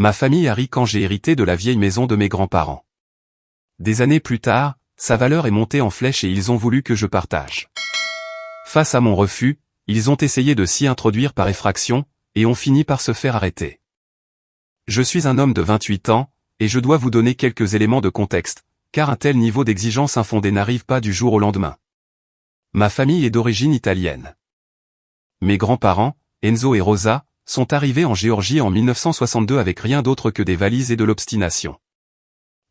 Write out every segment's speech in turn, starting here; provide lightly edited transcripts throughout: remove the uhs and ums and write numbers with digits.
Ma famille a ri quand j'ai hérité de la vieille maison de mes grands-parents. Des années plus tard, sa valeur est montée en flèche et ils ont voulu que je partage. Face à mon refus, ils ont essayé de s'y introduire par effraction, et ont fini par se faire arrêter. Je suis un homme de 28 ans, et je dois vous donner quelques éléments de contexte, car un tel niveau d'exigence infondée n'arrive pas du jour au lendemain. Ma famille est d'origine italienne. Mes grands-parents, Enzo et Rosa, sont arrivés en Géorgie en 1962 avec rien d'autre que des valises et de l'obstination.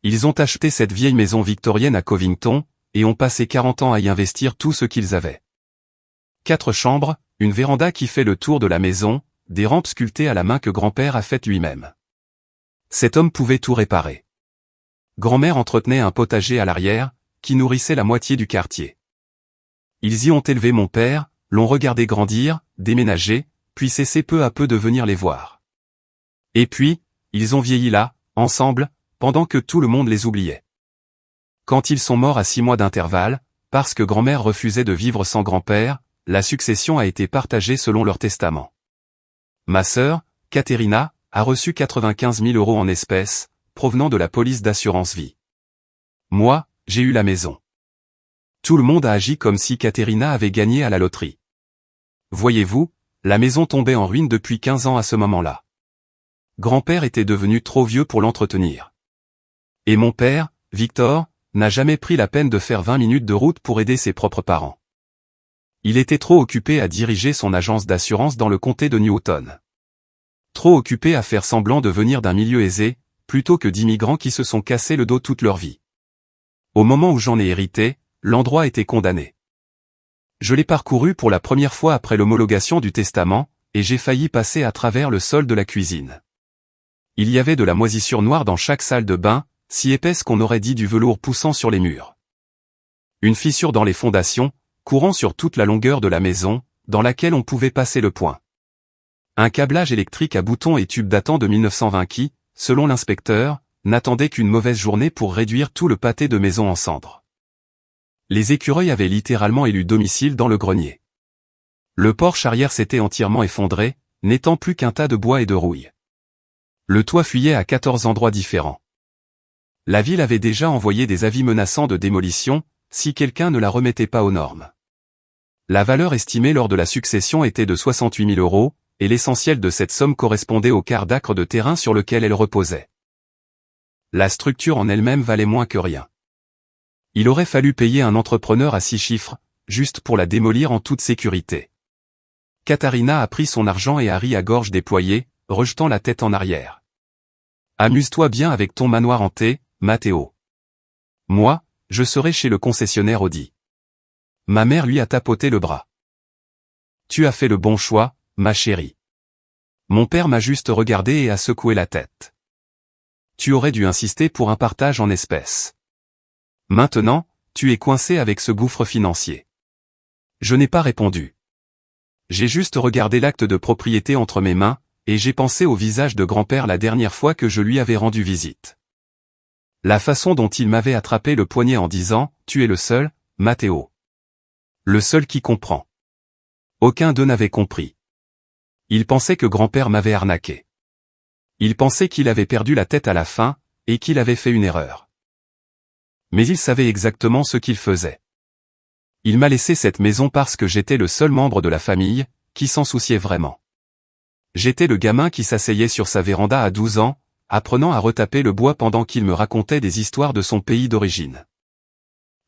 Ils ont acheté cette vieille maison victorienne à Covington, et ont passé 40 ans à y investir tout ce qu'ils avaient. 4 chambres, une véranda qui fait le tour de la maison, des rampes sculptées à la main que grand-père a faites lui-même. Cet homme pouvait tout réparer. Grand-mère entretenait un potager à l'arrière, qui nourrissait la moitié du quartier. Ils y ont élevé mon père, l'ont regardé grandir, déménager, puis cessé peu à peu de venir les voir. Et puis, ils ont vieilli là, ensemble, pendant que tout le monde les oubliait. Quand ils sont morts à 6 mois d'intervalle, parce que grand-mère refusait de vivre sans grand-père, la succession a été partagée selon leur testament. Ma sœur, Caterina, a reçu 95 000 € en espèces, provenant de la police d'assurance vie. Moi, j'ai eu la maison. Tout le monde a agi comme si Caterina avait gagné à la loterie. Voyez-vous, la maison tombait en ruine depuis 15 ans à ce moment-là. Grand-père était devenu trop vieux pour l'entretenir. Et mon père, Victor, n'a jamais pris la peine de faire 20 minutes de route pour aider ses propres parents. Il était trop occupé à diriger son agence d'assurance dans le comté de Newton. Trop occupé à faire semblant de venir d'un milieu aisé, plutôt que d'immigrants qui se sont cassés le dos toute leur vie. Au moment où j'en ai hérité, l'endroit était condamné. Je l'ai parcouru pour la première fois après l'homologation du testament, et j'ai failli passer à travers le sol de la cuisine. Il y avait de la moisissure noire dans chaque salle de bain, si épaisse qu'on aurait dit du velours poussant sur les murs. Une fissure dans les fondations, courant sur toute la longueur de la maison, dans laquelle on pouvait passer le poing. Un câblage électrique à boutons et tubes datant de 1920 qui, selon l'inspecteur, n'attendait qu'une mauvaise journée pour réduire tout le pâté de maison en cendres. Les écureuils avaient littéralement élu domicile dans le grenier. Le porche arrière s'était entièrement effondré, n'étant plus qu'un tas de bois et de rouille. Le toit fuyait à 14 endroits différents. La ville avait déjà envoyé des avis menaçants de démolition, si quelqu'un ne la remettait pas aux normes. La valeur estimée lors de la succession était de 68 000 €, et l'essentiel de cette somme correspondait au quart d'acre de terrain sur lequel elle reposait. La structure en elle-même valait moins que rien. Il aurait fallu payer un entrepreneur à 6 chiffres, juste pour la démolir en toute sécurité. Caterina a pris son argent et a ri à gorge déployée, rejetant la tête en arrière. Amuse-toi bien avec ton manoir hanté, Matteo. Moi, je serai chez le concessionnaire Audi. Ma mère lui a tapoté le bras. Tu as fait le bon choix, ma chérie. Mon père m'a juste regardé et a secoué la tête. Tu aurais dû insister pour un partage en espèces. Maintenant, tu es coincé avec ce gouffre financier. Je n'ai pas répondu. J'ai juste regardé l'acte de propriété entre mes mains, et j'ai pensé au visage de grand-père la dernière fois que je lui avais rendu visite. La façon dont il m'avait attrapé le poignet en disant « Tu es le seul, Matteo. Le seul qui comprend. » Aucun d'eux n'avait compris. Il pensait que grand-père m'avait arnaqué. Il pensait qu'il avait perdu la tête à la fin, et qu'il avait fait une erreur. Mais il savait exactement ce qu'il faisait. Il m'a laissé cette maison parce que j'étais le seul membre de la famille, qui s'en souciait vraiment. J'étais le gamin qui s'asseyait sur sa véranda à 12 ans, apprenant à retaper le bois pendant qu'il me racontait des histoires de son pays d'origine.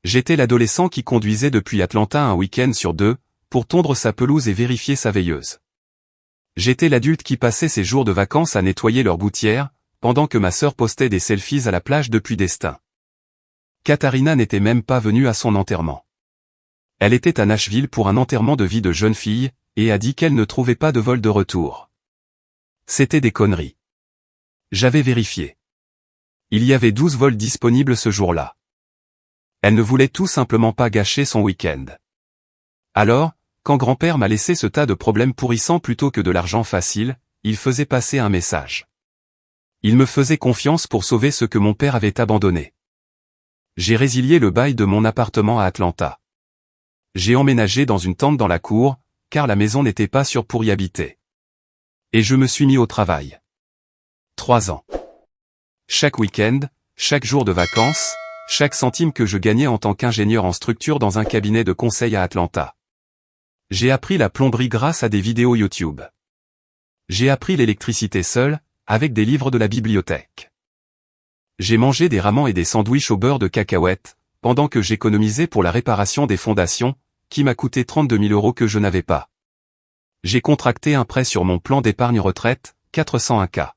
J'étais l'adolescent qui conduisait depuis Atlanta un week-end sur 2, pour tondre sa pelouse et vérifier sa veilleuse. J'étais l'adulte qui passait ses jours de vacances à nettoyer leur gouttière, pendant que ma sœur postait des selfies à la plage depuis Destin. Caterina n'était même pas venue à son enterrement. Elle était à Nashville pour un enterrement de vie de jeune fille, et a dit qu'elle ne trouvait pas de vol de retour. C'était des conneries. J'avais vérifié. Il y avait 12 vols disponibles ce jour-là. Elle ne voulait tout simplement pas gâcher son week-end. Alors, quand grand-père m'a laissé ce tas de problèmes pourrissants plutôt que de l'argent facile, il faisait passer un message. Il me faisait confiance pour sauver ce que mon père avait abandonné. J'ai résilié le bail de mon appartement à Atlanta. J'ai emménagé dans une tente dans la cour, car la maison n'était pas sûre pour y habiter. Et je me suis mis au travail. 3 ans. Chaque week-end, chaque jour de vacances, chaque centime que je gagnais en tant qu'ingénieur en structure dans un cabinet de conseil à Atlanta. J'ai appris la plomberie grâce à des vidéos YouTube. J'ai appris l'électricité seul, avec des livres de la bibliothèque. J'ai mangé des ramens et des sandwichs au beurre de cacahuètes, pendant que j'économisais pour la réparation des fondations, qui m'a coûté 32 000 € que je n'avais pas. J'ai contracté un prêt sur mon plan d'épargne retraite, 401K.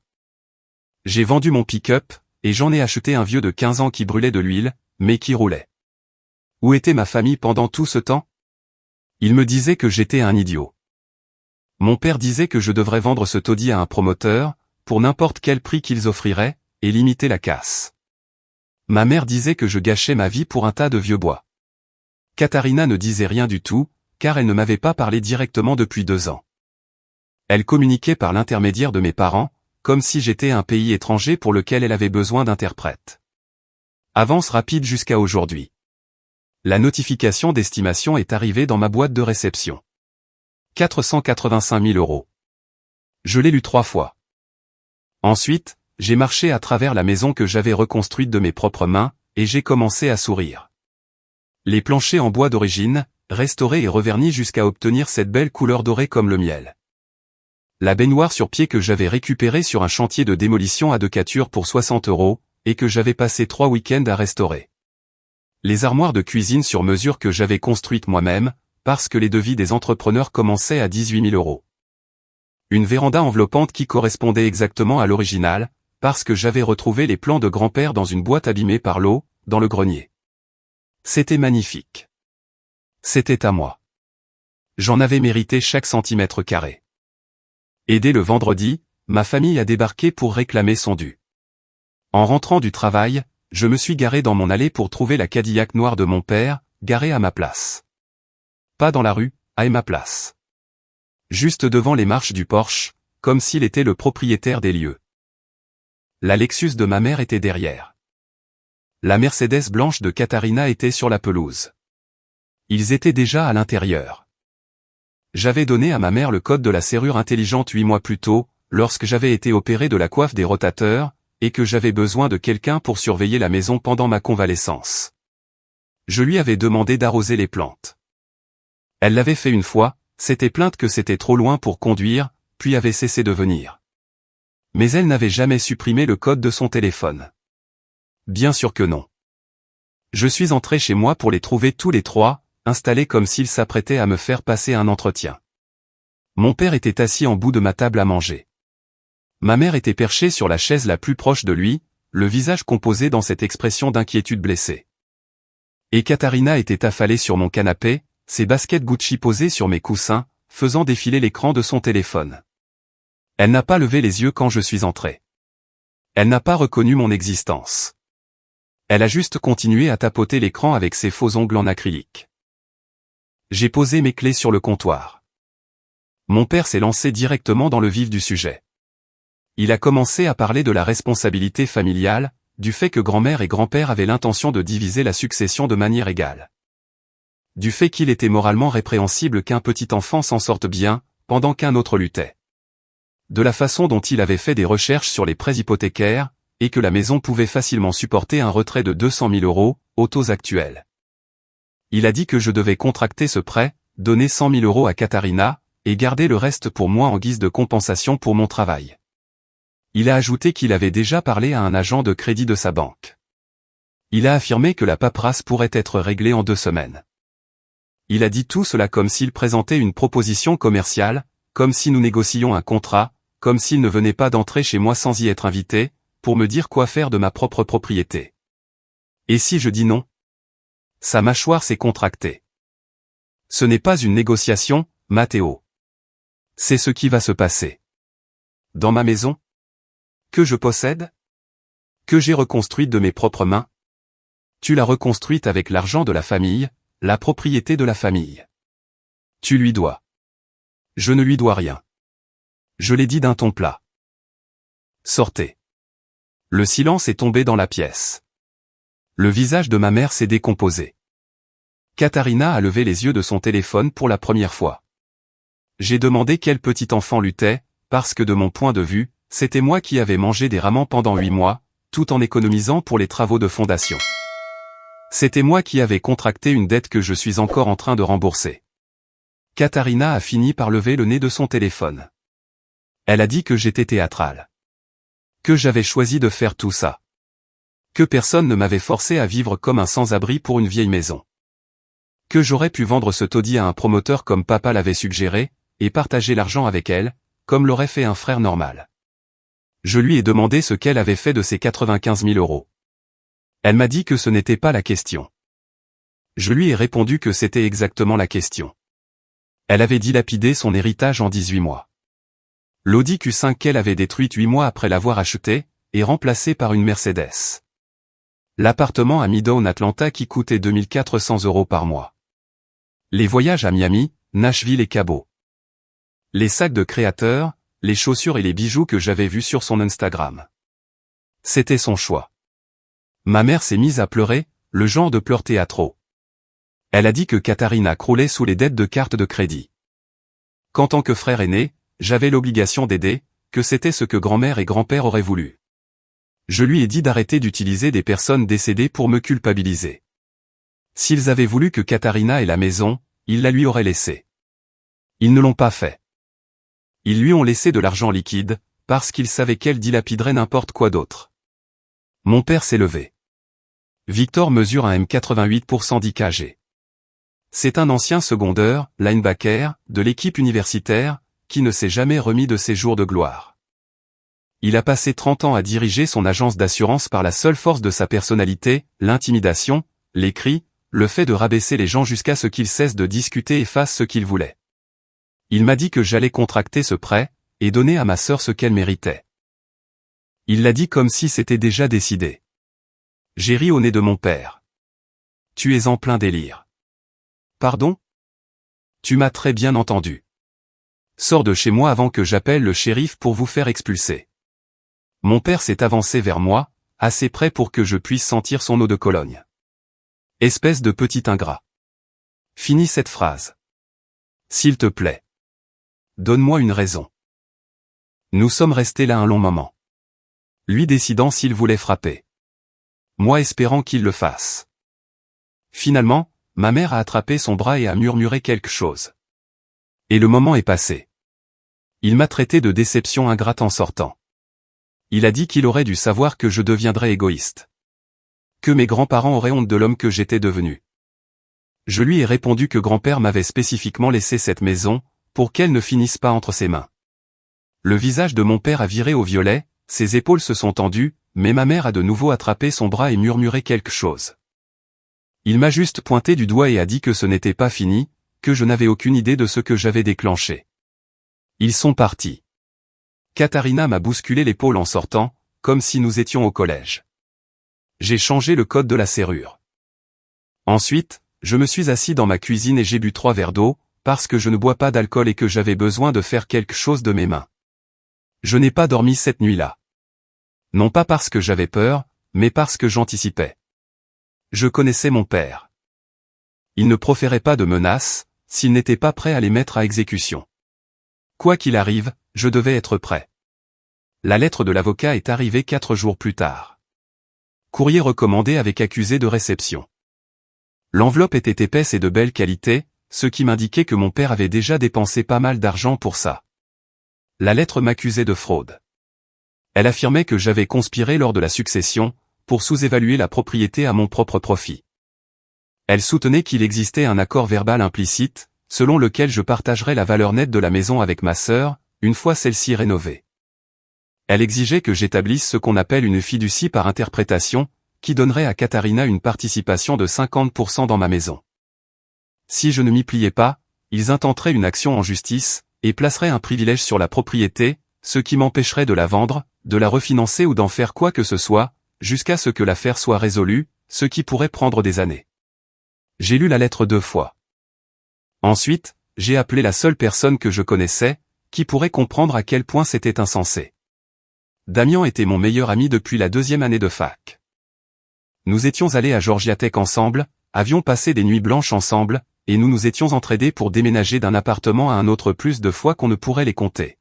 J'ai vendu mon pick-up, et j'en ai acheté un vieux de 15 ans qui brûlait de l'huile, mais qui roulait. Où était ma famille pendant tout ce temps? Ils me disaient que j'étais un idiot. Mon père disait que je devrais vendre ce taudis à un promoteur, pour n'importe quel prix qu'ils offriraient, et limiter la casse. Ma mère disait que je gâchais ma vie pour un tas de vieux bois. Katharina ne disait rien du tout, car elle ne m'avait pas parlé directement depuis 2 ans. Elle communiquait par l'intermédiaire de mes parents, comme si j'étais un pays étranger pour lequel elle avait besoin d'interprètes. Avance rapide jusqu'à aujourd'hui. La notification d'estimation est arrivée dans ma boîte de réception. 485 000 €. Je l'ai lu 3 fois. Ensuite, j'ai marché à travers la maison que j'avais reconstruite de mes propres mains, et j'ai commencé à sourire. Les planchers en bois d'origine, restaurés et revernis jusqu'à obtenir cette belle couleur dorée comme le miel. La baignoire sur pied que j'avais récupérée sur un chantier de démolition à Decatur pour 60 €, et que j'avais passé 3 week-ends à restaurer. Les armoires de cuisine sur mesure que j'avais construites moi-même, parce que les devis des entrepreneurs commençaient à 18 000 €. Une véranda enveloppante qui correspondait exactement à l'original, parce que j'avais retrouvé les plans de grand-père dans une boîte abîmée par l'eau, dans le grenier. C'était magnifique. C'était à moi. J'en avais mérité chaque centimètre carré. Et dès le vendredi, ma famille a débarqué pour réclamer son dû. En rentrant du travail, je me suis garé dans mon allée pour trouver la Cadillac noire de mon père, garée à ma place. Pas dans la rue, à ma place. Juste devant les marches du Porsche, comme s'il était le propriétaire des lieux. La Lexus de ma mère était derrière. La Mercedes blanche de Katharina était sur la pelouse. Ils étaient déjà à l'intérieur. J'avais donné à ma mère le code de la serrure intelligente 8 mois plus tôt, lorsque j'avais été opéré de la coiffe des rotateurs, et que j'avais besoin de quelqu'un pour surveiller la maison pendant ma convalescence. Je lui avais demandé d'arroser les plantes. Elle l'avait fait une fois, s'était plainte que c'était trop loin pour conduire, puis avait cessé de venir. Mais elle n'avait jamais supprimé le code de son téléphone. Bien sûr que non. Je suis entré chez moi pour les trouver tous les 3, installés comme s'ils s'apprêtaient à me faire passer un entretien. Mon père était assis en bout de ma table à manger. Ma mère était perchée sur la chaise la plus proche de lui, le visage composé dans cette expression d'inquiétude blessée. Et Katharina était affalée sur mon canapé, ses baskets Gucci posées sur mes coussins, faisant défiler l'écran de son téléphone. Elle n'a pas levé les yeux quand je suis entré. Elle n'a pas reconnu mon existence. Elle a juste continué à tapoter l'écran avec ses faux ongles en acrylique. J'ai posé mes clés sur le comptoir. Mon père s'est lancé directement dans le vif du sujet. Il a commencé à parler de la responsabilité familiale, du fait que grand-mère et grand-père avaient l'intention de diviser la succession de manière égale. Du fait qu'il était moralement répréhensible qu'un petit enfant s'en sorte bien, pendant qu'un autre luttait. De la façon dont il avait fait des recherches sur les prêts hypothécaires, et que la maison pouvait facilement supporter un retrait de 200 000 € aux taux actuels. Il a dit que je devais contracter ce prêt, donner 100 000 € à Katharina, et garder le reste pour moi en guise de compensation pour mon travail. Il a ajouté qu'il avait déjà parlé à un agent de crédit de sa banque. Il a affirmé que la paperasse pourrait être réglée en 2 semaines. Il a dit tout cela comme s'il présentait une proposition commerciale, comme si nous négocions un contrat, comme s'il ne venait pas d'entrer chez moi sans y être invité, pour me dire quoi faire de ma propre propriété. Et si je dis non? Sa mâchoire s'est contractée. Ce n'est pas une négociation, Matteo. C'est ce qui va se passer. Dans ma maison? Que je possède? Que j'ai reconstruite de mes propres mains? Tu l'as reconstruite avec l'argent de la famille, la propriété de la famille. Tu lui dois. Je ne lui dois rien. Je l'ai dit d'un ton plat. Sortez. Le silence est tombé dans la pièce. Le visage de ma mère s'est décomposé. Katharina a levé les yeux de son téléphone pour la première fois. J'ai demandé quel petit enfant luttait, parce que de mon point de vue, C'était moi qui avais mangé des ramens pendant 8 mois, tout en économisant pour les travaux de fondation. C'était moi qui avais contracté une dette que je suis encore en train de rembourser. Katharina a fini par lever le nez de son téléphone. Elle a dit que j'étais théâtrale. Que j'avais choisi de faire tout ça. Que personne ne m'avait forcé à vivre comme un sans-abri pour une vieille maison. Que j'aurais pu vendre ce taudis à un promoteur comme papa l'avait suggéré, et partager l'argent avec elle, comme l'aurait fait un frère normal. Je lui ai demandé ce qu'elle avait fait de ses 95 000 €. Elle m'a dit que ce n'était pas la question. Je lui ai répondu que c'était exactement la question. Elle avait dilapidé son héritage en 18 mois. L'Audi Q5 qu'elle avait détruite 8 mois après l'avoir acheté, est remplacée par une Mercedes. L'appartement à Midtown Atlanta qui coûtait 2 400 € par mois. Les voyages à Miami, Nashville et Cabo. Les sacs de créateurs, les chaussures et les bijoux que j'avais vus sur son Instagram. C'était son choix. Ma mère s'est mise à pleurer, le genre de pleurs théâtraux. Elle a dit que Katharina croulait sous les dettes de cartes de crédit. Qu'en tant que frère aîné, j'avais l'obligation d'aider, que c'était ce que grand-mère et grand-père auraient voulu. Je lui ai dit d'arrêter d'utiliser des personnes décédées pour me culpabiliser. S'ils avaient voulu que Katharina ait la maison, ils la lui auraient laissée. Ils ne l'ont pas fait. Ils lui ont laissé de l'argent liquide, parce qu'ils savaient qu'elle dilapiderait n'importe quoi d'autre. Mon père s'est levé. Victor mesure un m88 pour 110 kg. C'est un ancien secondeur, linebacker, de l'équipe universitaire, qui ne s'est jamais remis de ses jours de gloire. Il a passé 30 ans à diriger son agence d'assurance par la seule force de sa personnalité, l'intimidation, les cris, le fait de rabaisser les gens jusqu'à ce qu'ils cessent de discuter et fassent ce qu'ils voulaient. Il m'a dit que j'allais contracter ce prêt, et donner à ma sœur ce qu'elle méritait. Il l'a dit comme si c'était déjà décidé. J'ai ri au nez de mon père. Tu es en plein délire. Pardon? Tu m'as très bien entendu. Sors de chez moi avant que j'appelle le shérif pour vous faire expulser. Mon père s'est avancé vers moi, assez près pour que je puisse sentir son eau de Cologne. Espèce de petit ingrat. Finis cette phrase. S'il te plaît. Donne-moi une raison. Nous sommes restés là un long moment. Lui décidant s'il voulait frapper. Moi espérant qu'il le fasse. Finalement, ma mère a attrapé son bras et a murmuré quelque chose. Et le moment est passé. Il m'a traité de déception ingrate en sortant. Il a dit qu'il aurait dû savoir que je deviendrais égoïste. Que mes grands-parents auraient honte de l'homme que j'étais devenu. Je lui ai répondu que grand-père m'avait spécifiquement laissé cette maison, pour qu'elle ne finisse pas entre ses mains. Le visage de mon père a viré au violet, ses épaules se sont tendues, mais ma mère a de nouveau attrapé son bras et murmuré quelque chose. Il m'a juste pointé du doigt et a dit que ce n'était pas fini, que je n'avais aucune idée de ce que j'avais déclenché. Ils sont partis. Katharina m'a bousculé l'épaule en sortant, comme si nous étions au collège. J'ai changé le code de la serrure. Ensuite, je me suis assis dans ma cuisine et j'ai bu 3 verres d'eau, parce que je ne bois pas d'alcool et que j'avais besoin de faire quelque chose de mes mains. Je n'ai pas dormi cette nuit-là. Non pas parce que j'avais peur, mais parce que j'anticipais. Je connaissais mon père. Il ne proférait pas de menaces, s'il n'était pas prêt à les mettre à exécution. Quoi qu'il arrive, je devais être prêt. La lettre de l'avocat est arrivée 4 jours plus tard. Courrier recommandé avec accusé de réception. L'enveloppe était épaisse et de belle qualité, ce qui m'indiquait que mon père avait déjà dépensé pas mal d'argent pour ça. La lettre m'accusait de fraude. Elle affirmait que j'avais conspiré lors de la succession, pour sous-évaluer la propriété à mon propre profit. Elle soutenait qu'il existait un accord verbal implicite, selon lequel je partagerais la valeur nette de la maison avec ma sœur, une fois celle-ci rénovée. Elle exigeait que j'établisse ce qu'on appelle une fiducie par interprétation, qui donnerait à Katharina une participation de 50% dans ma maison. Si je ne m'y pliais pas, ils intenteraient une action en justice, et placeraient un privilège sur la propriété, ce qui m'empêcherait de la vendre, de la refinancer ou d'en faire quoi que ce soit, jusqu'à ce que l'affaire soit résolue, ce qui pourrait prendre des années. J'ai lu la lettre 2 fois. Ensuite, j'ai appelé la seule personne que je connaissais, qui pourrait comprendre à quel point c'était insensé. Damien était mon meilleur ami depuis la 2e année de fac. Nous étions allés à Georgia Tech ensemble, avions passé des nuits blanches ensemble, et nous nous étions entraidés pour déménager d'un appartement à un autre plus de fois qu'on ne pourrait les compter.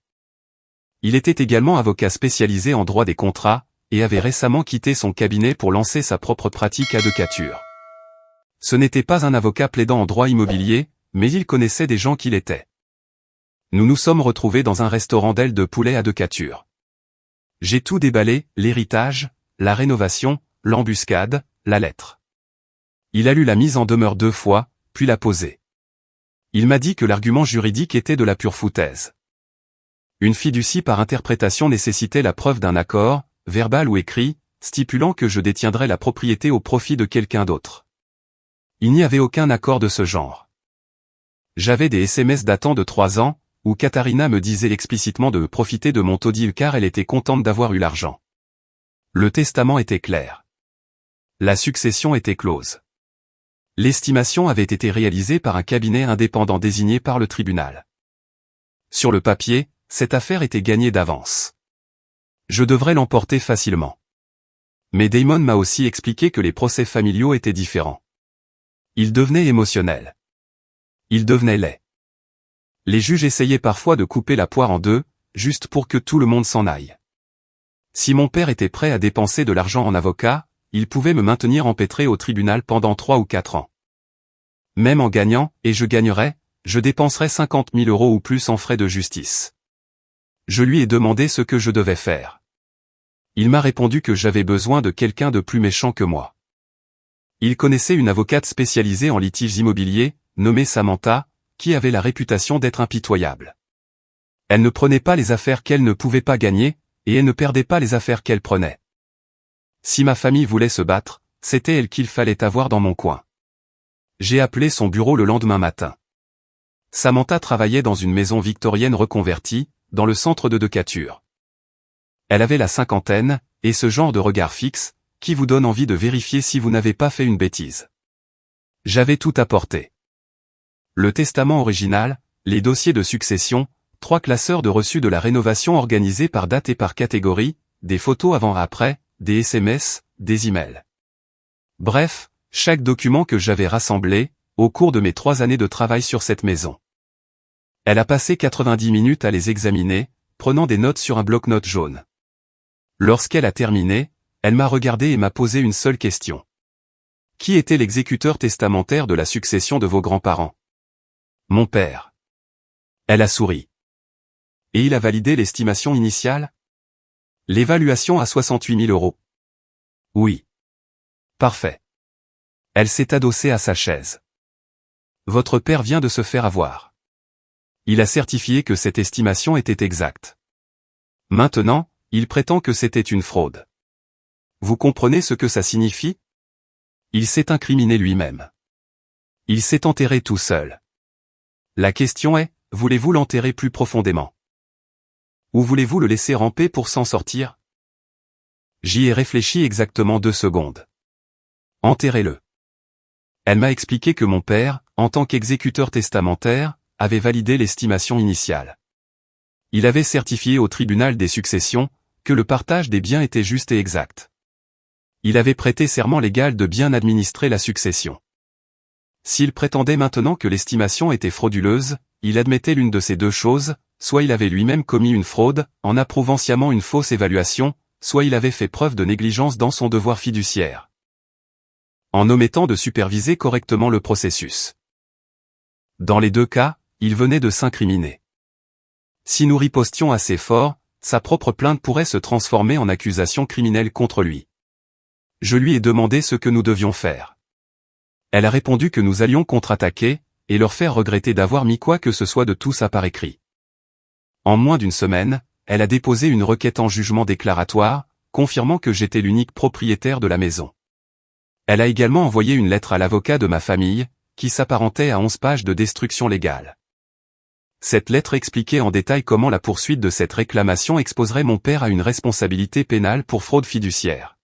Il était également avocat spécialisé en droit des contrats, et avait récemment quitté son cabinet pour lancer sa propre pratique advocature. Ce n'était pas un avocat plaidant en droit immobilier, mais il connaissait des gens qui l'étaient. Nous nous sommes retrouvés dans un restaurant d'aile de poulet advocature. J'ai tout déballé, l'héritage, la rénovation, l'embuscade, la lettre. Il a lu la mise en demeure 2 fois, puis l'a posée. Il m'a dit que l'argument juridique était de la pure foutaise. Une fiducie par interprétation nécessitait la preuve d'un accord, verbal ou écrit, stipulant que je détiendrais la propriété au profit de quelqu'un d'autre. Il n'y avait aucun accord de ce genre. J'avais des SMS datant de 3 ans, où Katharina me disait explicitement de profiter de mon taudis car elle était contente d'avoir eu l'argent. Le testament était clair. La succession était close. L'estimation avait été réalisée par un cabinet indépendant désigné par le tribunal. Sur le papier, cette affaire était gagnée d'avance. Je devrais l'emporter facilement. Mais Damon m'a aussi expliqué que les procès familiaux étaient différents. Ils devenaient émotionnels. Ils devenaient laids. Les juges essayaient parfois de couper la poire en deux, juste pour que tout le monde s'en aille. Si mon père était prêt à dépenser de l'argent en avocat, il pouvait me maintenir empêtré au tribunal pendant 3 ou 4 ans. Même en gagnant, et je gagnerais, je dépenserais 50 000 € ou plus en frais de justice. Je lui ai demandé ce que je devais faire. Il m'a répondu que j'avais besoin de quelqu'un de plus méchant que moi. Il connaissait une avocate spécialisée en litiges immobiliers, nommée Samantha, qui avait la réputation d'être impitoyable. Elle ne prenait pas les affaires qu'elle ne pouvait pas gagner, et elle ne perdait pas les affaires qu'elle prenait. Si ma famille voulait se battre, c'était elle qu'il fallait avoir dans mon coin. J'ai appelé son bureau le lendemain matin. Samantha travaillait dans une maison victorienne reconvertie, dans le centre de Decatur. Elle avait la cinquantaine, et ce genre de regard fixe, qui vous donne envie de vérifier si vous n'avez pas fait une bêtise. J'avais tout apporté. Le testament original, les dossiers de succession, 3 classeurs de reçus de la rénovation organisés par date et par catégorie, des photos avant-après, des SMS, des emails. Bref, chaque document que j'avais rassemblé, au cours de mes 3 années de travail sur cette maison. Elle a passé 90 minutes à les examiner, prenant des notes sur un bloc-notes jaune. Lorsqu'elle a terminé, elle m'a regardé et m'a posé une seule question. Qui était l'exécuteur testamentaire de la succession de vos grands-parents? Mon père. Elle a souri. Et il a validé l'estimation initiale? L'évaluation à 68 000 €. Oui. Parfait. Elle s'est adossée à sa chaise. Votre père vient de se faire avoir. Il a certifié que cette estimation était exacte. Maintenant, il prétend que c'était une fraude. Vous comprenez ce que ça signifie? Il s'est incriminé lui-même. Il s'est enterré tout seul. La question est, voulez-vous l'enterrer plus profondément? Ou voulez-vous le laisser ramper pour s'en sortir? J'y ai réfléchi exactement 2 secondes. Enterrez-le. Elle m'a expliqué que mon père, en tant qu'exécuteur testamentaire, avait validé l'estimation initiale. Il avait certifié au tribunal des successions que le partage des biens était juste et exact. Il avait prêté serment légal de bien administrer la succession. S'il prétendait maintenant que l'estimation était frauduleuse, il admettait l'une de ces 2 choses, soit il avait lui-même commis une fraude, en approuvant sciemment une fausse évaluation, soit il avait fait preuve de négligence dans son devoir fiduciaire, en omettant de superviser correctement le processus. Dans les 2 cas, il venait de s'incriminer. Si nous ripostions assez fort, sa propre plainte pourrait se transformer en accusation criminelle contre lui. Je lui ai demandé ce que nous devions faire. Elle a répondu que nous allions contre-attaquer, et leur faire regretter d'avoir mis quoi que ce soit de tout ça par écrit. En moins d'1 semaine, elle a déposé une requête en jugement déclaratoire, confirmant que j'étais l'unique propriétaire de la maison. Elle a également envoyé une lettre à l'avocat de ma famille, qui s'apparentait à 11 pages de destruction légale. Cette lettre expliquait en détail comment la poursuite de cette réclamation exposerait mon père à une responsabilité pénale pour fraude fiduciaire.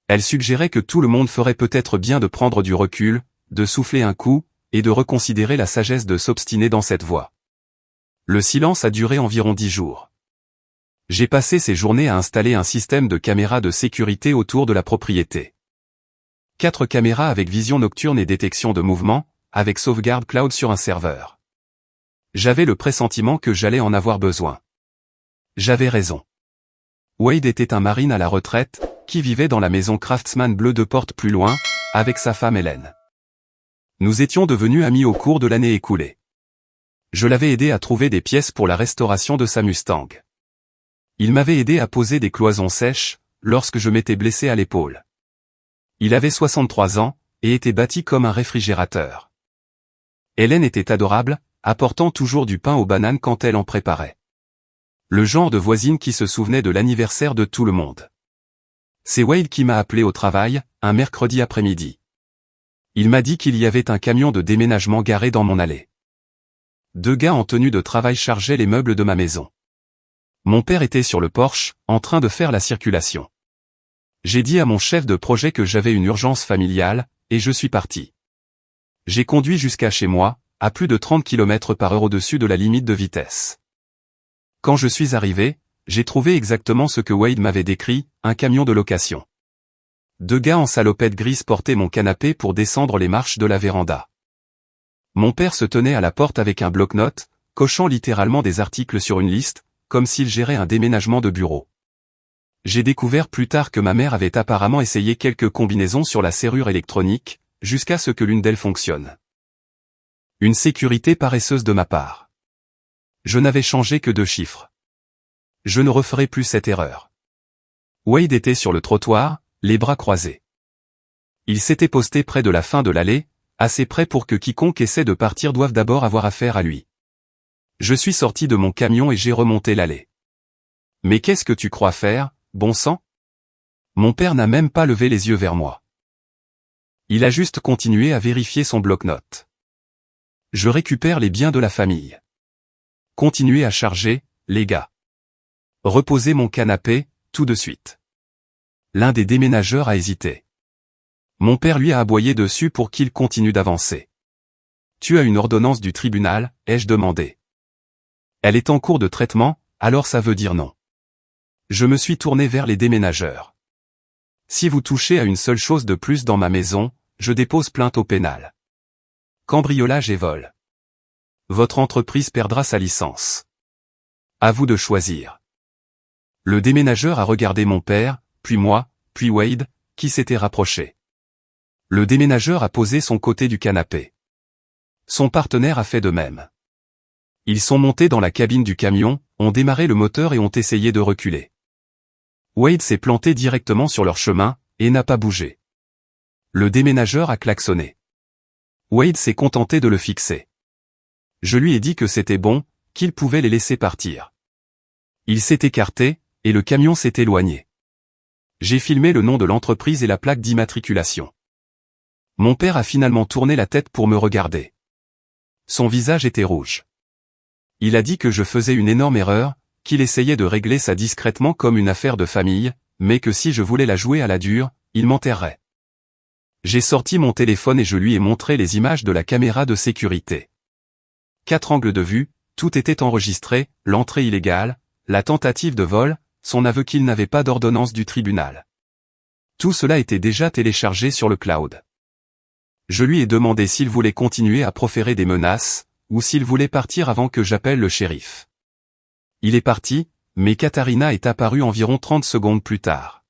Elle suggérait que tout le monde ferait peut-être bien de prendre du recul, de souffler un coup, et de reconsidérer la sagesse de s'obstiner dans cette voie. Le silence a duré environ 10 jours. J'ai passé ces journées à installer un système de caméras de sécurité autour de la propriété. 4 caméras avec vision nocturne et détection de mouvement, avec sauvegarde cloud sur un serveur. J'avais le pressentiment que j'allais en avoir besoin. J'avais raison. Wade était un marine à la retraite, qui vivait dans la maison Craftsman bleue 2 portes plus loin, avec sa femme Hélène. Nous étions devenus amis au cours de l'année écoulée. Je l'avais aidé à trouver des pièces pour la restauration de sa Mustang. Il m'avait aidé à poser des cloisons sèches, lorsque je m'étais blessé à l'épaule. Il avait 63 ans, et était bâti comme un réfrigérateur. Hélène était adorable, apportant toujours du pain aux bananes quand elle en préparait. Le genre de voisine qui se souvenait de l'anniversaire de tout le monde. C'est Wade qui m'a appelé au travail, un mercredi après-midi. Il m'a dit qu'il y avait un camion de déménagement garé dans mon allée. 2 gars en tenue de travail chargeaient les meubles de ma maison. Mon père était sur le porche, en train de faire la circulation. J'ai dit à mon chef de projet que j'avais une urgence familiale, et je suis parti. J'ai conduit jusqu'à chez moi, à plus de 30 km/h au-dessus de la limite de vitesse. Quand je suis arrivé, j'ai trouvé exactement ce que Wade m'avait décrit, un camion de location. 2 gars en salopette grise portaient mon canapé pour descendre les marches de la véranda. Mon père se tenait à la porte avec un bloc-notes, cochant littéralement des articles sur une liste, comme s'il gérait un déménagement de bureau. J'ai découvert plus tard que ma mère avait apparemment essayé quelques combinaisons sur la serrure électronique, jusqu'à ce que l'une d'elles fonctionne. Une sécurité paresseuse de ma part. Je n'avais changé que 2 chiffres. Je ne referai plus cette erreur. Wade était sur le trottoir, les bras croisés. Il s'était posté près de la fin de l'allée, assez près pour que quiconque essaie de partir doive d'abord avoir affaire à lui. Je suis sorti de mon camion et j'ai remonté l'allée. Mais qu'est-ce que tu crois faire, bon sang? Mon père n'a même pas levé les yeux vers moi. Il a juste continué à vérifier son bloc-notes. Je récupère les biens de la famille. Continuez à charger, les gars. Reposez mon canapé, tout de suite. L'un des déménageurs a hésité. Mon père lui a aboyé dessus pour qu'il continue d'avancer. Tu as une ordonnance du tribunal, ai-je demandé. Elle est en cours de traitement, alors ça veut dire non. Je me suis tourné vers les déménageurs. Si vous touchez à une seule chose de plus dans ma maison, je dépose plainte au pénal. Cambriolage et vol. Votre entreprise perdra sa licence. À vous de choisir. Le déménageur a regardé mon père, puis moi, puis Wade, qui s'était rapproché. Le déménageur a posé son côté du canapé. Son partenaire a fait de même. Ils sont montés dans la cabine du camion, ont démarré le moteur et ont essayé de reculer. Wade s'est planté directement sur leur chemin, et n'a pas bougé. Le déménageur a klaxonné. Wade s'est contenté de le fixer. Je lui ai dit que c'était bon, qu'il pouvait les laisser partir. Il s'est écarté, et le camion s'est éloigné. J'ai filmé le nom de l'entreprise et la plaque d'immatriculation. Mon père a finalement tourné la tête pour me regarder. Son visage était rouge. Il a dit que je faisais une énorme erreur, qu'il essayait de régler ça discrètement comme une affaire de famille, mais que si je voulais la jouer à la dure, il m'enterrerait. J'ai sorti mon téléphone et je lui ai montré les images de la caméra de sécurité. 4 angles de vue, tout était enregistré, l'entrée illégale, la tentative de vol, son aveu qu'il n'avait pas d'ordonnance du tribunal. Tout cela était déjà téléchargé sur le cloud. Je lui ai demandé s'il voulait continuer à proférer des menaces, ou s'il voulait partir avant que j'appelle le shérif. Il est parti, mais Katharina est apparue environ 30 secondes plus tard.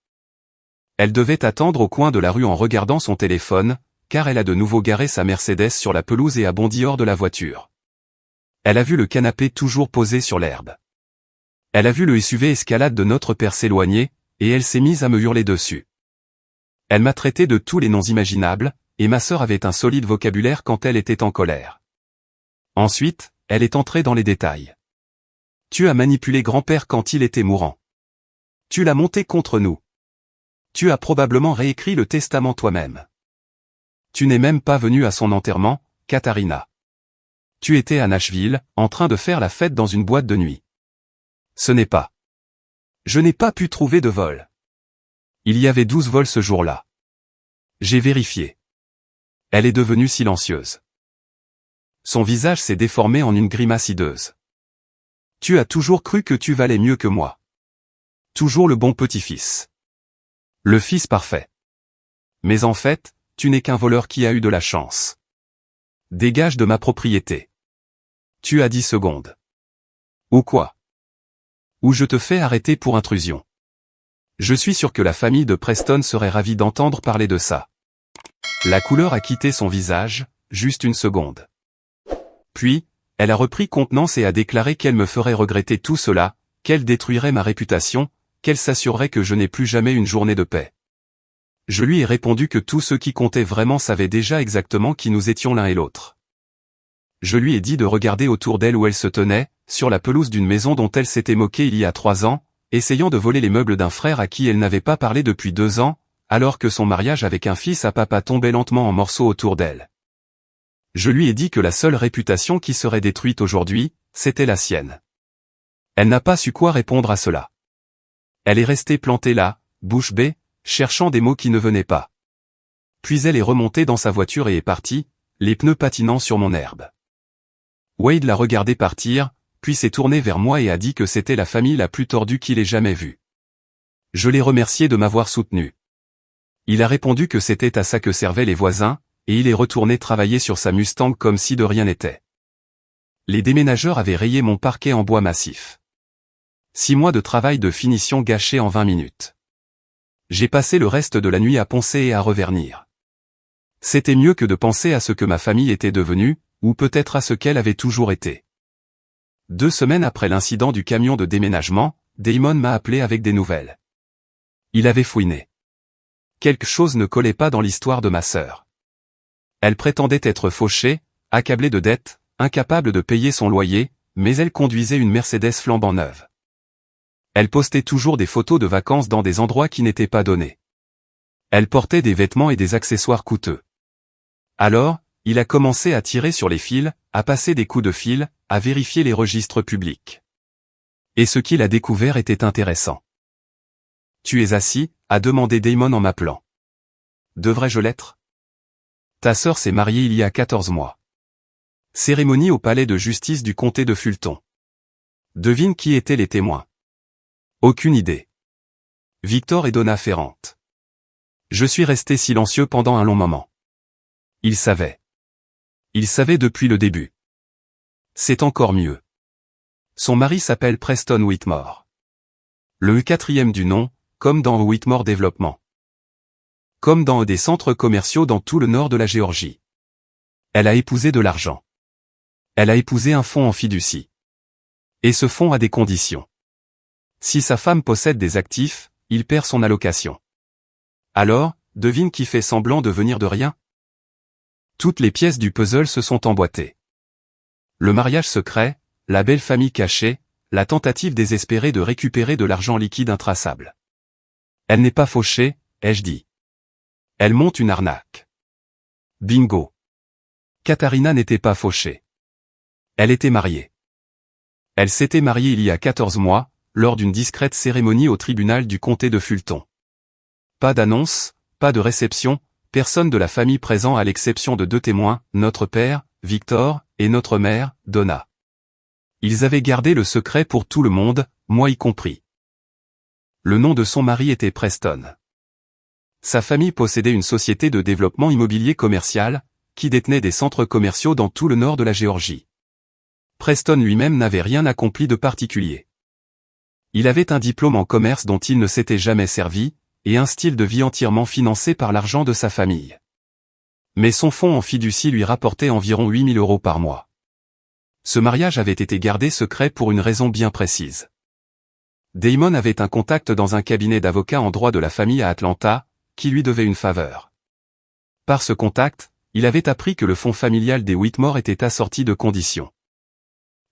Elle devait attendre au coin de la rue en regardant son téléphone, car elle a de nouveau garé sa Mercedes sur la pelouse et a bondi hors de la voiture. Elle a vu le canapé toujours posé sur l'herbe. Elle a vu le SUV escalade de notre père s'éloigner, et elle s'est mise à me hurler dessus. Elle m'a traité de tous les noms imaginables, et ma sœur avait un solide vocabulaire quand elle était en colère. Ensuite, elle est entrée dans les détails. Tu as manipulé grand-père quand il était mourant. Tu l'as monté contre nous. Tu as probablement réécrit le testament toi-même. Tu n'es même pas venu à son enterrement, Katharina. Tu étais à Nashville, en train de faire la fête dans une boîte de nuit. Ce n'est pas. Je n'ai pas pu trouver de vol. Il y avait 12 vols ce jour-là. J'ai vérifié. Elle est devenue silencieuse. Son visage s'est déformé en une grimace hideuse. Tu as toujours cru que tu valais mieux que moi. Toujours le bon petit-fils. Le fils parfait. Mais en fait, tu n'es qu'un voleur qui a eu de la chance. Dégage de ma propriété. Tu as 10 secondes. Ou quoi? Ou je te fais arrêter pour intrusion. Je suis sûr que la famille de Preston serait ravie d'entendre parler de ça. La couleur a quitté son visage, juste une seconde. Puis, elle a repris contenance et a déclaré qu'elle me ferait regretter tout cela, qu'elle détruirait ma réputation, qu'elle s'assurerait que je n'ai plus jamais une journée de paix. Je lui ai répondu que tous ceux qui comptaient vraiment savaient déjà exactement qui nous étions l'un et l'autre. Je lui ai dit de regarder autour d'elle où elle se tenait, sur la pelouse d'une maison dont elle s'était moquée il y a 3 ans, essayant de voler les meubles d'un frère à qui elle n'avait pas parlé depuis 2 ans, alors que son mariage avec un fils à papa tombait lentement en morceaux autour d'elle. Je lui ai dit que la seule réputation qui serait détruite aujourd'hui, c'était la sienne. Elle n'a pas su quoi répondre à cela. Elle est restée plantée là, bouche bée, cherchant des mots qui ne venaient pas. Puis elle est remontée dans sa voiture et est partie, les pneus patinant sur mon herbe. Wade l'a regardé partir, puis s'est tourné vers moi et a dit que c'était la famille la plus tordue qu'il ait jamais vue. Je l'ai remercié de m'avoir soutenu. Il a répondu que c'était à ça que servaient les voisins, et il est retourné travailler sur sa Mustang comme si de rien n'était. Les déménageurs avaient rayé mon parquet en bois massif. 6 mois de travail de finition gâchés en 20 minutes. J'ai passé le reste de la nuit à poncer et à revernir. C'était mieux que de penser à ce que ma famille était devenue, ou peut-être à ce qu'elle avait toujours été. 2 semaines après l'incident du camion de déménagement, Damon m'a appelé avec des nouvelles. Il avait fouiné. Quelque chose ne collait pas dans l'histoire de ma sœur. Elle prétendait être fauchée, accablée de dettes, incapable de payer son loyer, mais elle conduisait une Mercedes flambant neuve. Elle postait toujours des photos de vacances dans des endroits qui n'étaient pas donnés. Elle portait des vêtements et des accessoires coûteux. Alors, il a commencé à tirer sur les fils, à passer des coups de fil, à vérifier les registres publics. Et ce qu'il a découvert était intéressant. « Tu es assis ?» a demandé Damon en m'appelant. « Devrais-je l'être ? Ta sœur s'est mariée il y a 14 mois. Cérémonie au palais de justice du comté de Fulton. Devine qui étaient les témoins. Aucune idée. Victor et Donna Ferrand. Je suis resté silencieux pendant un long moment. Il savait. Il savait depuis le début. C'est encore mieux. Son mari s'appelle Preston Whitmore. Le 4e du nom, comme dans Whitmore Développement. Comme dans des centres commerciaux dans tout le nord de la Géorgie. Elle a épousé de l'argent. Elle a épousé un fonds en fiducie. Et ce fonds a des conditions. Si sa femme possède des actifs, il perd son allocation. Alors, devine qui fait semblant de venir de rien ? Toutes les pièces du puzzle se sont emboîtées. Le mariage secret, la belle famille cachée, la tentative désespérée de récupérer de l'argent liquide intraçable. Elle n'est pas fauchée, ai-je dit. Elle monte une arnaque. Bingo. Katharina n'était pas fauchée. Elle était mariée. Elle s'était mariée il y a 14 mois, lors d'une discrète cérémonie au tribunal du comté de Fulton. Pas d'annonce, pas de réception, personne de la famille présent à l'exception de 2 témoins, notre père, Victor, et notre mère, Donna. Ils avaient gardé le secret pour tout le monde, moi y compris. Le nom de son mari était Preston. Sa famille possédait une société de développement immobilier commercial, qui détenait des centres commerciaux dans tout le nord de la Géorgie. Preston lui-même n'avait rien accompli de particulier. Il avait un diplôme en commerce dont il ne s'était jamais servi, et un style de vie entièrement financé par l'argent de sa famille. Mais son fonds en fiducie lui rapportait environ 8 000 € par mois. Ce mariage avait été gardé secret pour une raison bien précise. Damon avait un contact dans un cabinet d'avocats en droit de la famille à Atlanta, qui lui devait une faveur. Par ce contact, il avait appris que le fonds familial des Whitmore était assorti de conditions.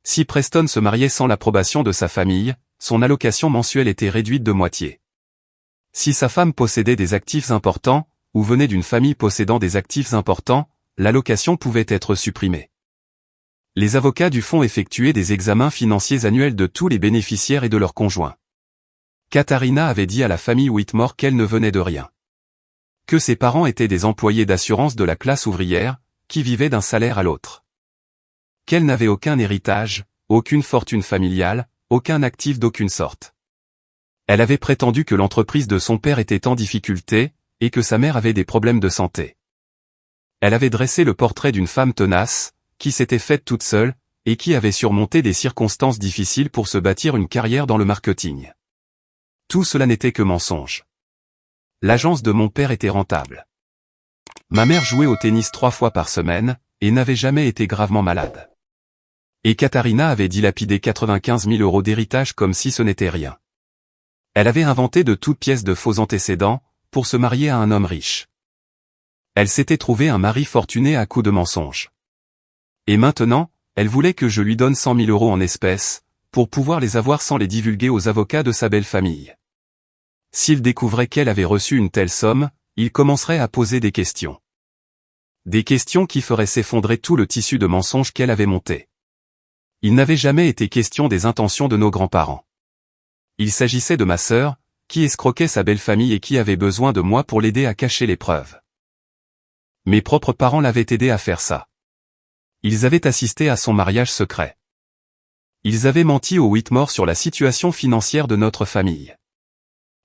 Si Preston se mariait sans l'approbation de sa famille, son allocation mensuelle était réduite de moitié. Si sa femme possédait des actifs importants, ou venait d'une famille possédant des actifs importants, l'allocation pouvait être supprimée. Les avocats du fonds effectuaient des examens financiers annuels de tous les bénéficiaires et de leurs conjoints. Katharina avait dit à la famille Whitmore qu'elle ne venait de rien. Que ses parents étaient des employés d'assurance de la classe ouvrière, qui vivaient d'un salaire à l'autre. Qu'elle n'avait aucun héritage, aucune fortune familiale, aucun actif d'aucune sorte. Elle avait prétendu que l'entreprise de son père était en difficulté, et que sa mère avait des problèmes de santé. Elle avait dressé le portrait d'une femme tenace, qui s'était faite toute seule, et qui avait surmonté des circonstances difficiles pour se bâtir une carrière dans le marketing. Tout cela n'était que mensonge. L'agence de mon père était rentable. Ma mère jouait au tennis 3 fois par semaine, et n'avait jamais été gravement malade. Et Katharina avait dilapidé 95 000 € d'héritage comme si ce n'était rien. Elle avait inventé de toutes pièces de faux antécédents, pour se marier à un homme riche. Elle s'était trouvé un mari fortuné à coups de mensonges. Et maintenant, elle voulait que je lui donne 100 000 € en espèces, pour pouvoir les avoir sans les divulguer aux avocats de sa belle famille. S'il découvrait qu'elle avait reçu une telle somme, il commencerait à poser des questions. Des questions qui feraient s'effondrer tout le tissu de mensonges qu'elle avait monté. Il n'avait jamais été question des intentions de nos grands-parents. Il s'agissait de ma sœur, qui escroquait sa belle famille et qui avait besoin de moi pour l'aider à cacher les preuves. Mes propres parents l'avaient aidé à faire ça. Ils avaient assisté à son mariage secret. Ils avaient menti aux Whitmore sur la situation financière de notre famille.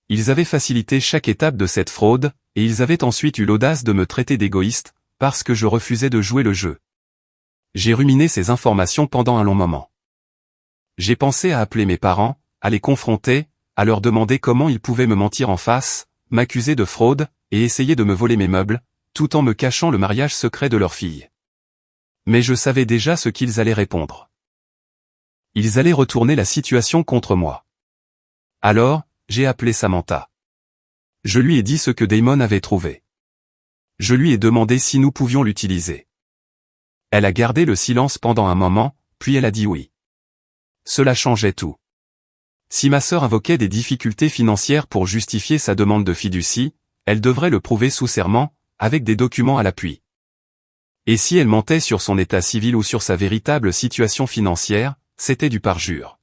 Ils avaient facilité chaque étape de cette fraude, et ils avaient ensuite eu l'audace de me traiter d'égoïste, parce que je refusais de jouer le jeu. J'ai ruminé ces informations pendant un long moment. J'ai pensé à appeler mes parents, à les confronter, à leur demander comment ils pouvaient me mentir en face, m'accuser de fraude, et essayer de me voler mes meubles, tout en me cachant le mariage secret de leur fille. Mais je savais déjà ce qu'ils allaient répondre. Ils allaient retourner la situation contre moi. Alors, j'ai appelé Samantha. Je lui ai dit ce que Damon avait trouvé. Je lui ai demandé si nous pouvions l'utiliser. Elle a gardé le silence pendant un moment, puis elle a dit oui. Cela changeait tout. Si ma sœur invoquait des difficultés financières pour justifier sa demande de fiducie, elle devrait le prouver sous serment, avec des documents à l'appui. Et si elle mentait sur son état civil ou sur sa véritable situation financière, c'était du parjure.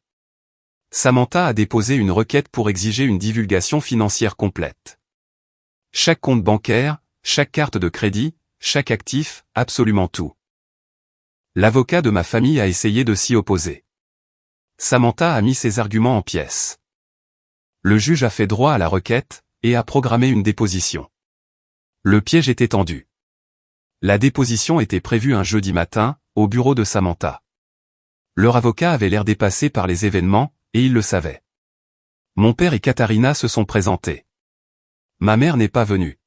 Samantha a déposé une requête pour exiger une divulgation financière complète. Chaque compte bancaire, chaque carte de crédit, chaque actif, absolument tout. L'avocat de ma famille a essayé de s'y opposer. Samantha a mis ses arguments en pièces. Le juge a fait droit à la requête, et a programmé une déposition. Le piège était tendu. La déposition était prévue un jeudi matin, au bureau de Samantha. Leur avocat avait l'air dépassé par les événements, et il le savait. Mon père et Katharina se sont présentés. Ma mère n'est pas venue.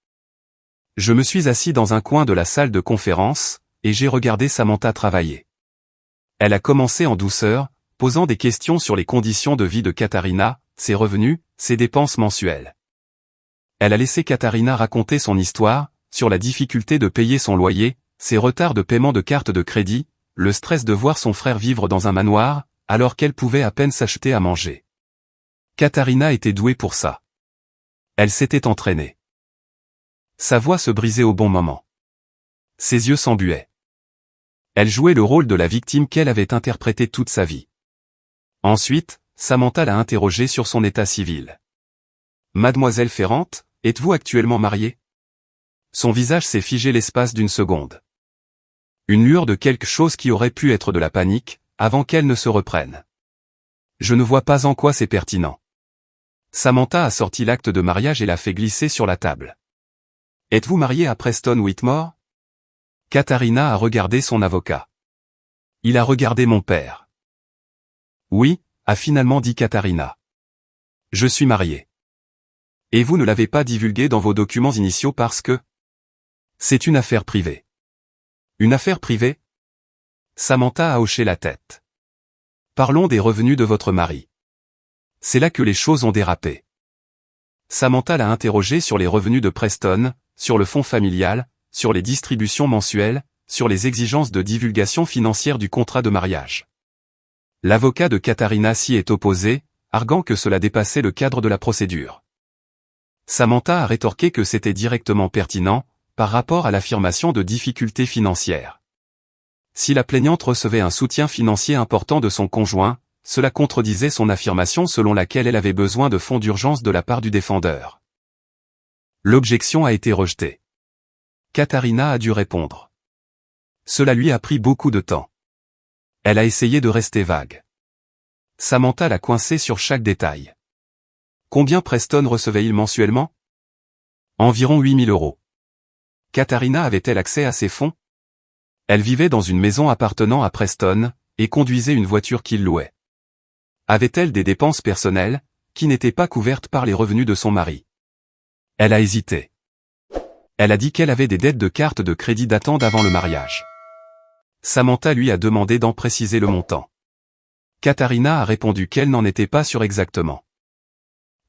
Je me suis assis dans un coin de la salle de conférence, et j'ai regardé Samantha travailler. Elle a commencé en douceur, posant des questions sur les conditions de vie de Katharina, ses revenus, ses dépenses mensuelles. Elle a laissé Katharina raconter son histoire, sur la difficulté de payer son loyer, ses retards de paiement de cartes de crédit, le stress de voir son frère vivre dans un manoir, alors qu'elle pouvait à peine s'acheter à manger. Katharina était douée pour ça. Elle s'était entraînée. Sa voix se brisait au bon moment. Ses yeux s'embuaient. Elle jouait le rôle de la victime qu'elle avait interprété toute sa vie. Ensuite, Samantha l'a interrogée sur son état civil. « Mademoiselle Ferrante, êtes-vous actuellement mariée ?» Son visage s'est figé l'espace d'une seconde. Une lueur de quelque chose qui aurait pu être de la panique, avant qu'elle ne se reprenne. Je ne vois pas en quoi c'est pertinent. Samantha a sorti l'acte de mariage et l'a fait glisser sur la table. « Êtes-vous mariée à Preston Whitmore ?» Katharina a regardé son avocat. Il a regardé mon père. « Oui », a finalement dit Katharina. « Je suis mariée. » « Et vous ne l'avez pas divulgué dans vos documents initiaux parce que... » « C'est une affaire privée. »« Une affaire privée ?» Samantha a hoché la tête. « Parlons des revenus de votre mari. » C'est là que les choses ont dérapé. Samantha l'a interrogé sur les revenus de Preston, sur le fonds familial, sur les distributions mensuelles, sur les exigences de divulgation financière du contrat de mariage. L'avocat de Katharina s'y est opposé, arguant que cela dépassait le cadre de la procédure. Samantha a rétorqué que c'était directement pertinent, par rapport à l'affirmation de difficultés financières. Si la plaignante recevait un soutien financier important de son conjoint, cela contredisait son affirmation selon laquelle elle avait besoin de fonds d'urgence de la part du défendeur. L'objection a été rejetée. Katharina a dû répondre. Cela lui a pris beaucoup de temps. Elle a essayé de rester vague. Samantha l'a coincée sur chaque détail. Combien Preston recevait-il mensuellement ? Environ 8 000 €. Katharina avait-elle accès à ces fonds ? Elle vivait dans une maison appartenant à Preston, et conduisait une voiture qu'il louait. Avait-elle des dépenses personnelles, qui n'étaient pas couvertes par les revenus de son mari? Elle a hésité. Elle a dit qu'elle avait des dettes de carte de crédit datant d'avant le mariage. Samantha lui a demandé d'en préciser le montant. Katharina a répondu qu'elle n'en était pas sûre exactement.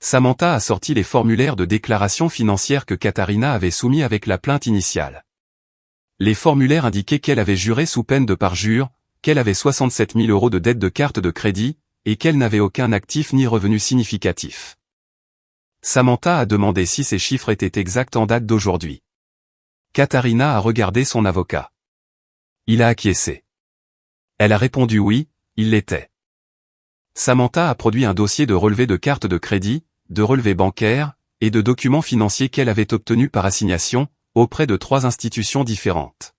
Samantha a sorti les formulaires de déclaration financière que Katharina avait soumis avec la plainte initiale. Les formulaires indiquaient qu'elle avait juré sous peine de parjure, qu'elle avait 67 000 € de dettes de carte de crédit, et qu'elle n'avait aucun actif ni revenu significatif. Samantha a demandé si ces chiffres étaient exacts en date d'aujourd'hui. Katharina a regardé son avocat. Il a acquiescé. Elle a répondu oui, il l'était. Samantha a produit un dossier de relevé de carte de crédit, de relevé bancaire, et de documents financiers qu'elle avait obtenus par assignation, auprès de 3 institutions différentes.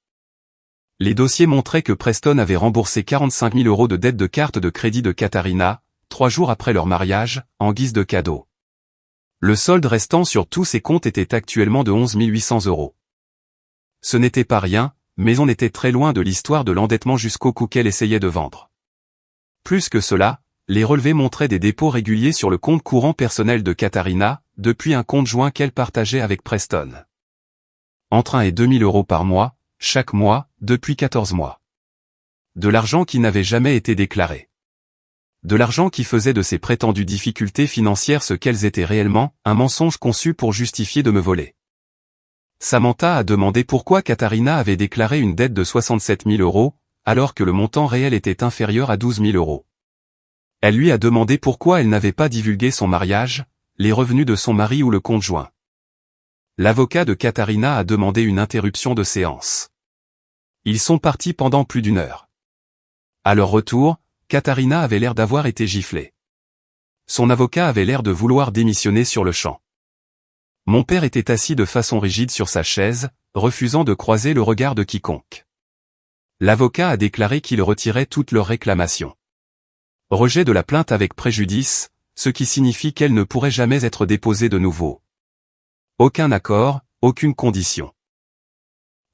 Les dossiers montraient que Preston avait remboursé 45 000 € de dette de carte de crédit de Katharina, 3 jours après leur mariage, en guise de cadeau. Le solde restant sur tous ces comptes était actuellement de 11 800 €. Ce n'était pas rien, mais on était très loin de l'histoire de l'endettement jusqu'au coup qu'elle essayait de vendre. Plus que cela, les relevés montraient des dépôts réguliers sur le compte courant personnel de Katharina, depuis un compte joint qu'elle partageait avec Preston. Entre 1 et 2 000 € par mois, chaque mois, depuis 14 mois. De l'argent qui n'avait jamais été déclaré. De l'argent qui faisait de ces prétendues difficultés financières ce qu'elles étaient réellement, un mensonge conçu pour justifier de me voler. Samantha a demandé pourquoi Katharina avait déclaré une dette de 67 000 €, alors que le montant réel était inférieur à 12 000 €. Elle lui a demandé pourquoi elle n'avait pas divulgué son mariage, les revenus de son mari ou le compte joint. L'avocat de Katharina a demandé une interruption de séance. Ils sont partis pendant plus d'1 heure. À leur retour, Katharina avait l'air d'avoir été giflée. Son avocat avait l'air de vouloir démissionner sur le champ. Mon père était assis de façon rigide sur sa chaise, refusant de croiser le regard de quiconque. L'avocat a déclaré qu'il retirait toutes leurs réclamations. Rejet de la plainte avec préjudice, ce qui signifie qu'elle ne pourrait jamais être déposée de nouveau. Aucun accord, aucune condition.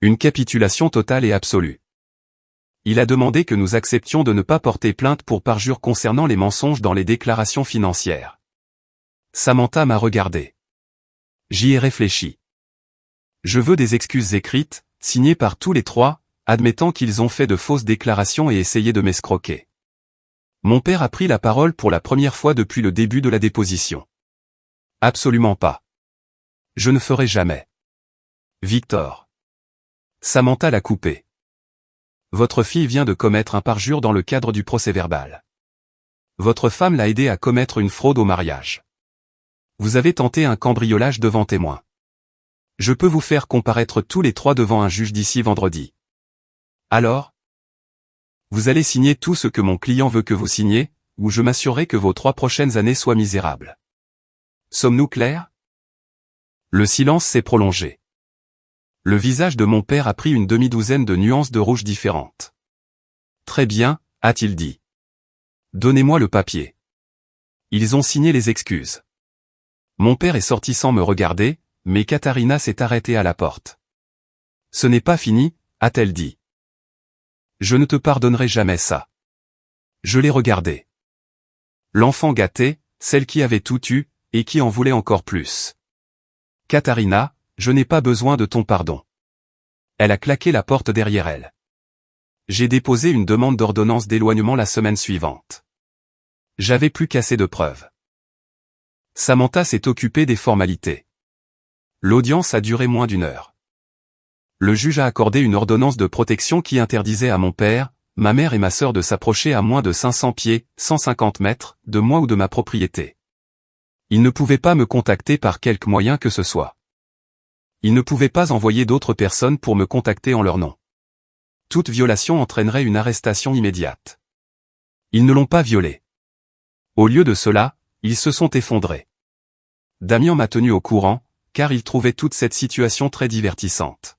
Une capitulation totale et absolue. Il a demandé que nous acceptions de ne pas porter plainte pour parjure concernant les mensonges dans les déclarations financières. Samantha m'a regardé. J'y ai réfléchi. Je veux des excuses écrites, signées par tous les 3, admettant qu'ils ont fait de fausses déclarations et essayé de m'escroquer. Mon père a pris la parole pour la première fois depuis le début de la déposition. Absolument pas. Je ne ferai jamais. Victor. Samantha l'a coupé. Votre fille vient de commettre un parjure dans le cadre du procès-verbal. Votre femme l'a aidé à commettre une fraude au mariage. Vous avez tenté un cambriolage devant témoin. Je peux vous faire comparaître tous les 3 devant un juge d'ici vendredi. Alors? Vous allez signer tout ce que mon client veut que vous signiez, ou je m'assurerai que vos 3 prochaines années soient misérables. Sommes-nous clairs? Le silence s'est prolongé. Le visage de mon père a pris une demi-douzaine de nuances de rouge différentes. Très bien, a-t-il dit. Donnez-moi le papier. Ils ont signé les excuses. Mon père est sorti sans me regarder, mais Katharina s'est arrêtée à la porte. Ce n'est pas fini, a-t-elle dit. Je ne te pardonnerai jamais ça. Je l'ai regardée. L'enfant gâté, celle qui avait tout eu, et qui en voulait encore plus. Katharina, je n'ai pas besoin de ton pardon. Elle a claqué la porte derrière elle. J'ai déposé une demande d'ordonnance d'éloignement la semaine suivante. J'avais plus qu'assez de preuves. Samantha s'est occupée des formalités. L'audience a duré moins d'1 heure. Le juge a accordé une ordonnance de protection qui interdisait à mon père, ma mère et ma sœur de s'approcher à moins de 500 pieds, 150 mètres, de moi ou de ma propriété. Ils ne pouvaient pas me contacter par quelque moyen que ce soit. Ils ne pouvaient pas envoyer d'autres personnes pour me contacter en leur nom. Toute violation entraînerait une arrestation immédiate. Ils ne l'ont pas violée. Au lieu de cela, ils se sont effondrés. Damien m'a tenu au courant, car il trouvait toute cette situation très divertissante.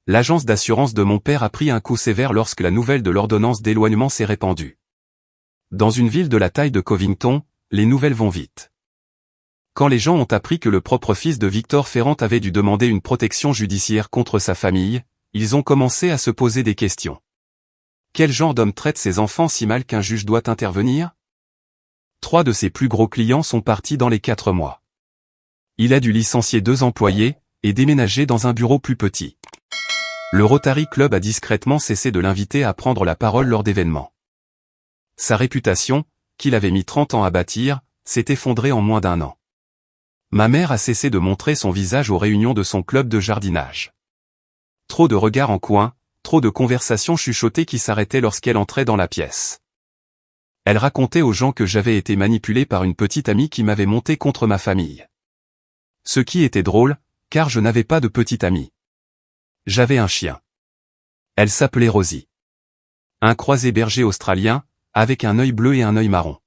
L'agence d'assurance de mon père a pris un coup sévère lorsque la nouvelle de l'ordonnance d'éloignement s'est répandue. Dans une ville de la taille de Covington, les nouvelles vont vite. Quand les gens ont appris que le propre fils de Victor Ferrand avait dû demander une protection judiciaire contre sa famille, ils ont commencé à se poser des questions. Quel genre d'homme traite ses enfants si mal qu'un juge doit intervenir? 3 de ses plus gros clients sont partis dans les 4 mois. Il a dû licencier 2 employés, et déménager dans un bureau plus petit. Le Rotary Club a discrètement cessé de l'inviter à prendre la parole lors d'événements. Sa réputation, qu'il avait mis 30 ans à bâtir, s'est effondrée en moins d'1 an. Ma mère a cessé de montrer son visage aux réunions de son club de jardinage. Trop de regards en coin, trop de conversations chuchotées qui s'arrêtaient lorsqu'elle entrait dans la pièce. Elle racontait aux gens que j'avais été manipulé par une petite amie qui m'avait monté contre ma famille. Ce qui était drôle, car je n'avais pas de petite amie. J'avais un chien. Elle s'appelait Rosie. Un croisé berger australien, avec un œil bleu et un œil marron.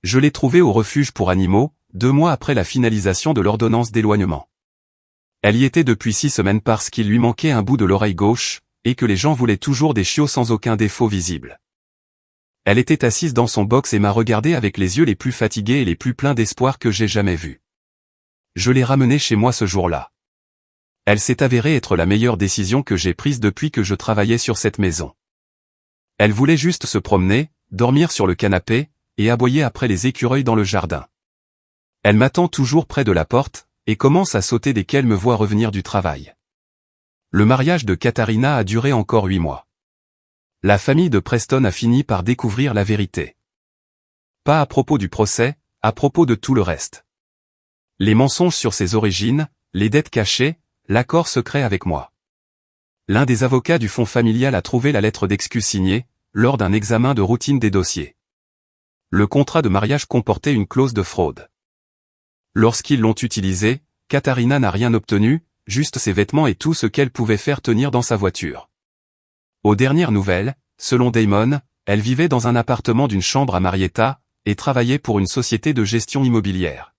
Je l'ai trouvé au refuge pour animaux, 2 mois après la finalisation de l'ordonnance d'éloignement. Elle y était depuis 6 semaines parce qu'il lui manquait un bout de l'oreille gauche, et que les gens voulaient toujours des chiots sans aucun défaut visible. Elle était assise dans son box et m'a regardé avec les yeux les plus fatigués et les plus pleins d'espoir que j'ai jamais vus. Je l'ai ramenée chez moi ce jour-là. Elle s'est avérée être la meilleure décision que j'ai prise depuis que je travaillais sur cette maison. Elle voulait juste se promener, dormir sur le canapé, et aboyer après les écureuils dans le jardin. Elle m'attend toujours près de la porte, et commence à sauter dès qu'elle me voit revenir du travail. Le mariage de Katharina a duré encore 8 mois. La famille de Preston a fini par découvrir la vérité. Pas à propos du procès, à propos de tout le reste. Les mensonges sur ses origines, les dettes cachées, l'accord secret avec moi. L'un des avocats du fonds familial a trouvé la lettre d'excuse signée, lors d'un examen de routine des dossiers. Le contrat de mariage comportait une clause de fraude. Lorsqu'ils l'ont utilisée, Katharina n'a rien obtenu, juste ses vêtements et tout ce qu'elle pouvait faire tenir dans sa voiture. Aux dernières nouvelles, selon Damon, elle vivait dans un appartement d'une chambre à Marietta, et travaillait pour une société de gestion immobilière.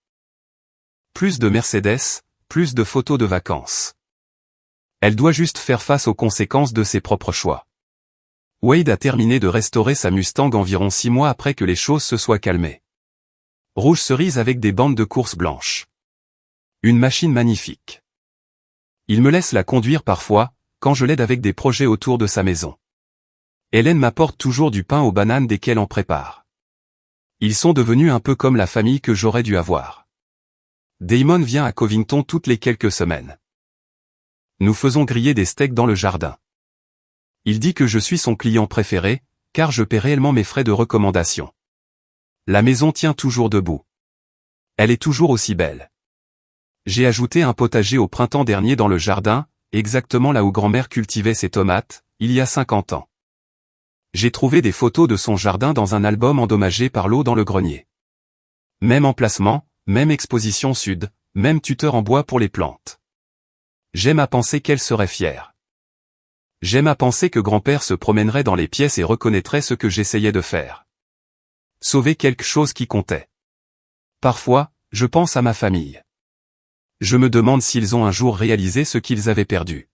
Plus de Mercedes, plus de photos de vacances. Elle doit juste faire face aux conséquences de ses propres choix. Wade a terminé de restaurer sa Mustang environ 6 mois après que les choses se soient calmées. Rouge cerise avec des bandes de course blanches. Une machine magnifique. Il me laisse la conduire parfois, quand je l'aide avec des projets autour de sa maison. Hélène m'apporte toujours du pain aux bananes dès qu'elle en prépare. Ils sont devenus un peu comme la famille que j'aurais dû avoir. Damon vient à Covington toutes les quelques semaines. Nous faisons griller des steaks dans le jardin. Il dit que je suis son client préféré, car je paie réellement mes frais de recommandation. La maison tient toujours debout. Elle est toujours aussi belle. J'ai ajouté un potager au printemps dernier dans le jardin, exactement là où grand-mère cultivait ses tomates, il y a 50 ans. J'ai trouvé des photos de son jardin dans un album endommagé par l'eau dans le grenier. Même emplacement, même exposition sud, même tuteur en bois pour les plantes. J'aime à penser qu'elle serait fière. J'aime à penser que grand-père se promènerait dans les pièces et reconnaîtrait ce que j'essayais de faire. Sauver quelque chose qui comptait. Parfois, je pense à ma famille. Je me demande s'ils ont un jour réalisé ce qu'ils avaient perdu.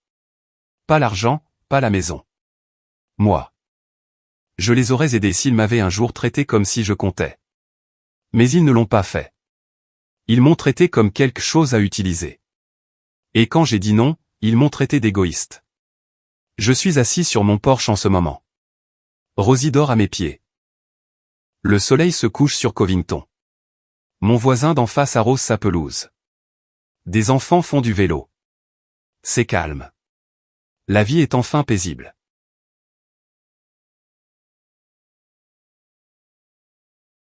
Pas l'argent, pas la maison. Moi. Je les aurais aidés s'ils m'avaient un jour traité comme si je comptais. Mais ils ne l'ont pas fait. Ils m'ont traité comme quelque chose à utiliser. Et quand j'ai dit non, ils m'ont traité d'égoïste. Je suis assis sur mon porche en ce moment. Rosie dort à mes pieds. Le soleil se couche sur Covington. Mon voisin d'en face arrose sa pelouse. Des enfants font du vélo. C'est calme. La vie est enfin paisible.